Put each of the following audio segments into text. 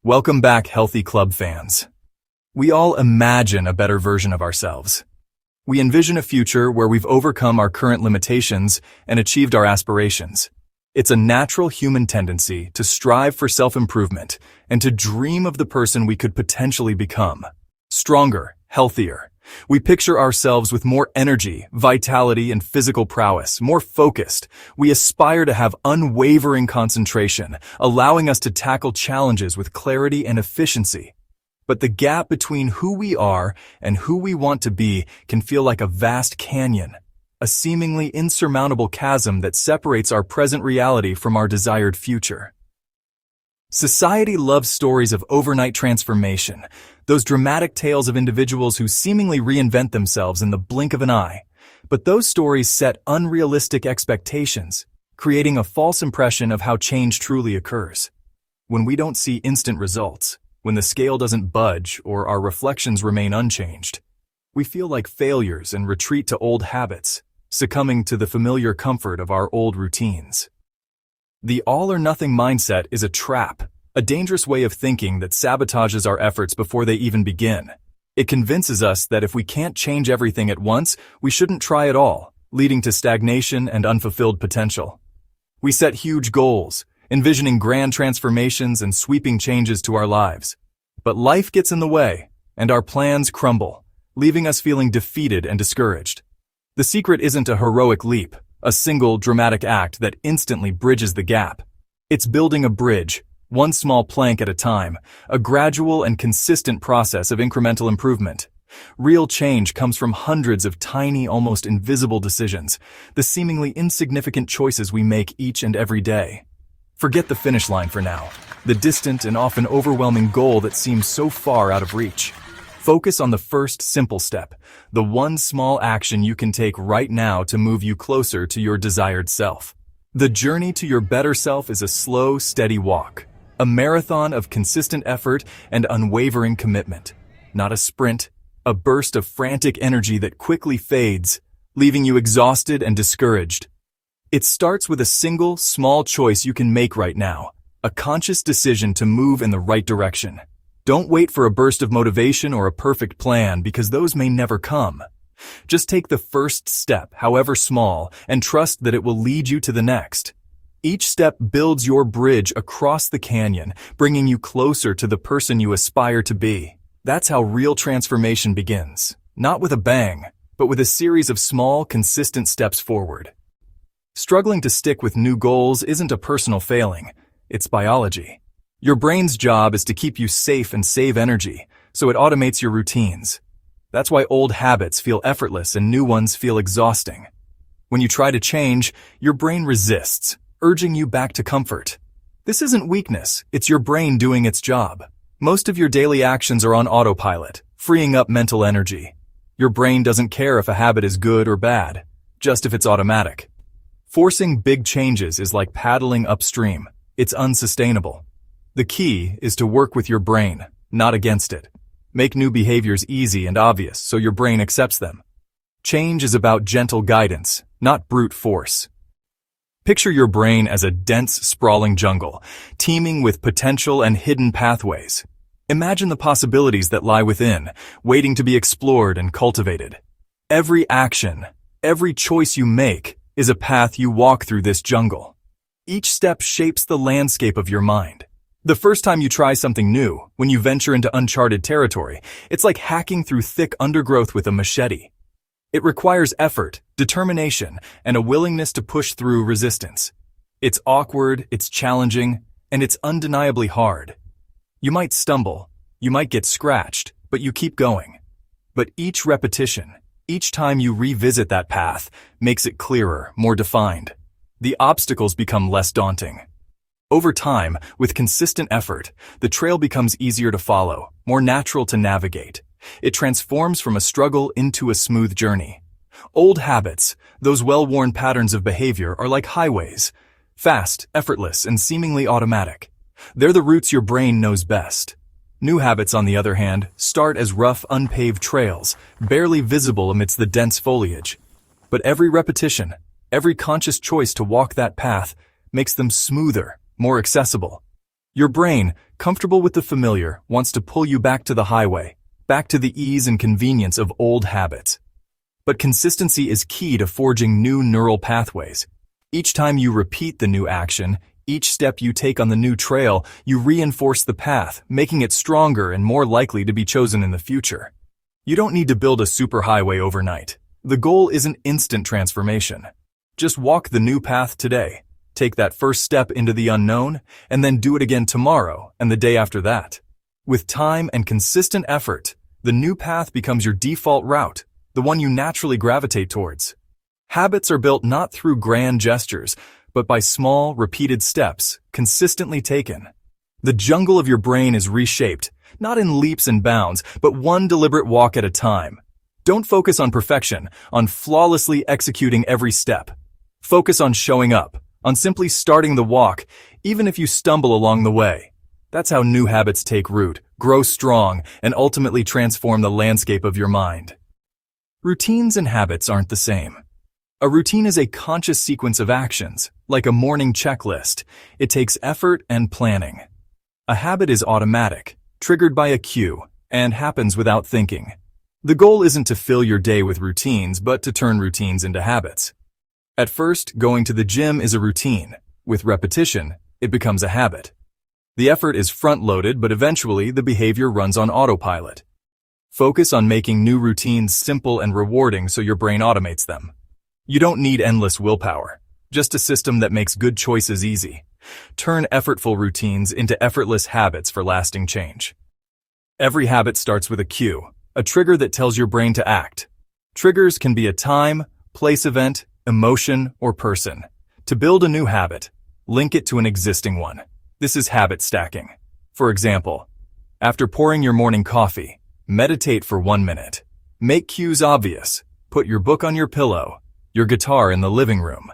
Welcome back, healthy club fans. We all imagine a better version of ourselves. We envision a future where we've overcome our current limitations and achieved our aspirations. It's a natural human tendency to strive for self-improvement and to dream of the person we could potentially become. Stronger, healthier. We picture ourselves with more energy, vitality, and physical prowess, more focused. We aspire to have unwavering concentration, allowing us to tackle challenges with clarity and efficiency. But the gap between who we are and who we want to be can feel like a vast canyon, a seemingly insurmountable chasm that separates our present reality from our desired future. Society loves stories of overnight transformation, those dramatic tales of individuals who seemingly reinvent themselves in the blink of an eye. But those stories set unrealistic expectations, creating a false impression of how change truly occurs. When we don't see instant results, when the scale doesn't budge or our reflections remain unchanged, we feel like failures and retreat to old habits, succumbing to the familiar comfort of our old routines. The all-or-nothing mindset is a trap, a dangerous way of thinking that sabotages our efforts before they even begin. It convinces us that if we can't change everything at once, we shouldn't try at all, leading to stagnation and unfulfilled potential. We set huge goals, envisioning grand transformations and sweeping changes to our lives. But life gets in the way, and our plans crumble, leaving us feeling defeated and discouraged. The secret isn't a heroic leap, a single dramatic act that instantly bridges the gap. It's building a bridge, one small plank at a time, a gradual and consistent process of incremental improvement. Real change comes from hundreds of tiny, almost invisible decisions, the seemingly insignificant choices we make each and every day. Forget the finish line for now, the distant and often overwhelming goal that seems so far out of reach. Focus on the first simple step, the one small action you can take right now to move you closer to your desired self. The journey to your better self is a slow, steady walk, a marathon of consistent effort and unwavering commitment. Not a sprint, a burst of frantic energy that quickly fades, leaving you exhausted and discouraged. It starts with a single, small choice you can make right now, a conscious decision to move in the right direction. Don't wait for a burst of motivation or a perfect plan because those may never come. Just take the first step, however small, and trust that it will lead you to the next. Each step builds your bridge across the canyon, bringing you closer to the person you aspire to be. That's how real transformation begins, not with a bang, but with a series of small, consistent steps forward. Struggling to stick with new goals isn't a personal failing, it's biology. Your brain's job is to keep you safe and save energy, so it automates your routines. That's why old habits feel effortless and new ones feel exhausting. When you try to change, your brain resists, urging you back to comfort. This isn't weakness, it's your brain doing its job. Most of your daily actions are on autopilot, freeing up mental energy. Your brain doesn't care if a habit is good or bad, just if it's automatic. Forcing big changes is like paddling upstream. It's unsustainable. The key is to work with your brain, not against it. Make new behaviors easy and obvious so your brain accepts them. Change is about gentle guidance, not brute force. Picture your brain as a dense, sprawling jungle, teeming with potential and hidden pathways. Imagine the possibilities that lie within, waiting to be explored and cultivated. Every action, every choice you make, is a path you walk through this jungle. Each step shapes the landscape of your mind. The first time you try something new, when you venture into uncharted territory, it's like hacking through thick undergrowth with a machete. It requires effort, determination, and a willingness to push through resistance. It's awkward, it's challenging, and it's undeniably hard. You might stumble, you might get scratched, but you keep going. But each repetition, each time you revisit that path, makes it clearer, more defined. The obstacles become less daunting. Over time, with consistent effort, the trail becomes easier to follow, more natural to navigate. It transforms from a struggle into a smooth journey. Old habits, those well-worn patterns of behavior, are like highways. Fast, effortless, and seemingly automatic. They're the routes your brain knows best. New habits, on the other hand, start as rough, unpaved trails, barely visible amidst the dense foliage. But every repetition, every conscious choice to walk that path, makes them smoother, more accessible. Your brain, comfortable with the familiar, wants to pull you back to the highway, back to the ease and convenience of old habits. But consistency is key to forging new neural pathways. Each time you repeat the new action, each step you take on the new trail, you reinforce the path, making it stronger and more likely to be chosen in the future. You don't need to build a superhighway overnight. The goal isn't instant transformation. Just walk the new path today. Take that first step into the unknown, and then do it again tomorrow and the day after that. With time and consistent effort, the new path becomes your default route, the one you naturally gravitate towards. Habits are built not through grand gestures, but by small, repeated steps, consistently taken. The jungle of your brain is reshaped, not in leaps and bounds, but one deliberate walk at a time. Don't focus on perfection, on flawlessly executing every step. Focus on showing up, on simply starting the walk, even if you stumble along the way. That's how new habits take root, grow strong, and ultimately transform the landscape of your mind. Routines and habits aren't the same. A routine is a conscious sequence of actions, like a morning checklist. It takes effort and planning. A habit is automatic, triggered by a cue, and happens without thinking. The goal isn't to fill your day with routines, but to turn routines into habits. At first, going to the gym is a routine. With repetition, it becomes a habit. The effort is front-loaded, but eventually the behavior runs on autopilot. Focus on making new routines simple and rewarding so your brain automates them. You don't need endless willpower, just a system that makes good choices easy. Turn effortful routines into effortless habits for lasting change. Every habit starts with a cue, a trigger that tells your brain to act. Triggers can be a time, place event, emotion, or person. To build a new habit, link it to an existing one. This is habit stacking. For example, after pouring your morning coffee, meditate for 1 minute. Make cues obvious. Put your book on your pillow, your guitar in the living room.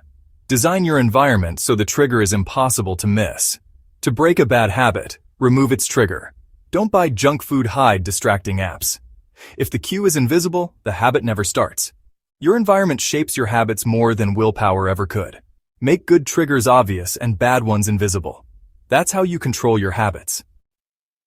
Design your environment so the trigger is impossible to miss. To break a bad habit, remove its trigger. Don't buy junk food hide distracting apps. If the cue is invisible, the habit never starts. Your environment shapes your habits more than willpower ever could. Make good triggers obvious and bad ones invisible. That's how you control your habits.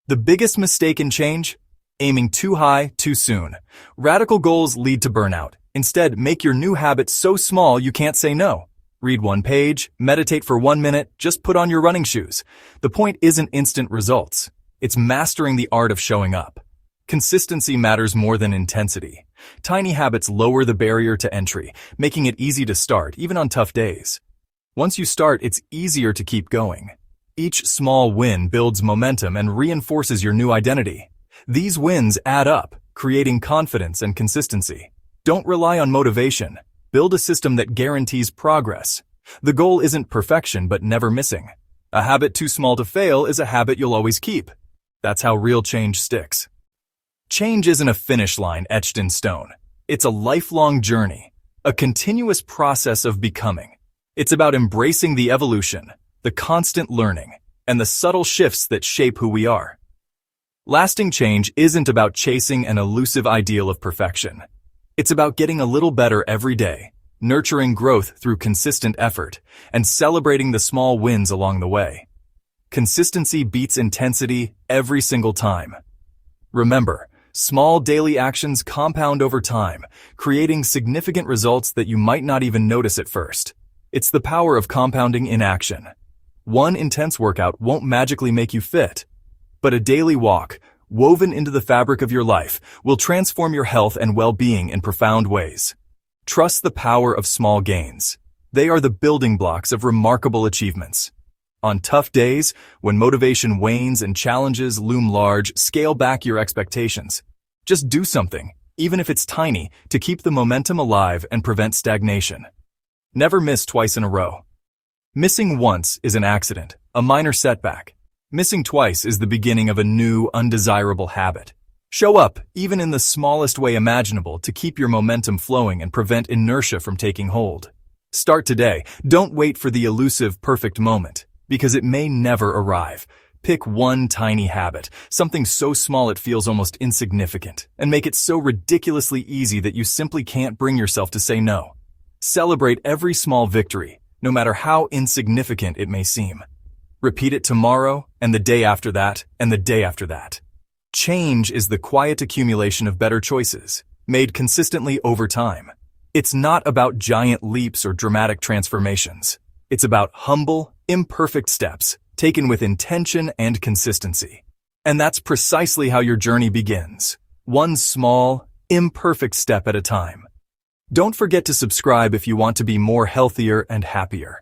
The biggest mistake in change? Aiming too high, too soon. Radical goals lead to burnout. Instead, make your new habit so small you can't say no. Read 1 page, meditate for 1 minute, just put on your running shoes. The point isn't instant results. It's mastering the art of showing up. Consistency matters more than intensity. Tiny habits lower the barrier to entry, making it easy to start, even on tough days. Once you start, it's easier to keep going. Each small win builds momentum and reinforces your new identity. These wins add up, creating confidence and consistency. Don't rely on motivation. Build a system that guarantees progress. The goal isn't perfection, but never missing. A habit too small to fail is a habit you'll always keep. That's how real change sticks. Change isn't a finish line etched in stone. It's a lifelong journey, a continuous process of becoming. It's about embracing the evolution, the constant learning, and the subtle shifts that shape who we are. Lasting change isn't about chasing an elusive ideal of perfection. It's about getting a little better every day, nurturing growth through consistent effort, and celebrating the small wins along the way. Consistency beats intensity every single time. Remember, small daily actions compound over time, creating significant results that you might not even notice at first. It's the power of compounding in action. One intense workout won't magically make you fit, but a daily walk, woven into the fabric of your life, will transform your health and well-being in profound ways. Trust the power of small gains. They are the building blocks of remarkable achievements. On tough days, when motivation wanes and challenges loom large, scale back your expectations. Just do something, even if it's tiny, to keep the momentum alive and prevent stagnation. Never miss twice in a row. Missing once is an accident, a minor setback. Missing twice is the beginning of a new, undesirable habit. Show up, even in the smallest way imaginable, to keep your momentum flowing and prevent inertia from taking hold. Start today. Don't wait for the elusive perfect moment, because it may never arrive. Pick one tiny habit, something so small it feels almost insignificant, and make it so ridiculously easy that you simply can't bring yourself to say no. Celebrate every small victory, no matter how insignificant it may seem. Repeat it tomorrow, and the day after that, and the day after that. Change is the quiet accumulation of better choices, made consistently over time. It's not about giant leaps or dramatic transformations. It's about humble, imperfect steps, taken with intention and consistency. And that's precisely how your journey begins. One small, imperfect step at a time. Don't forget to subscribe if you want to be more healthier and happier.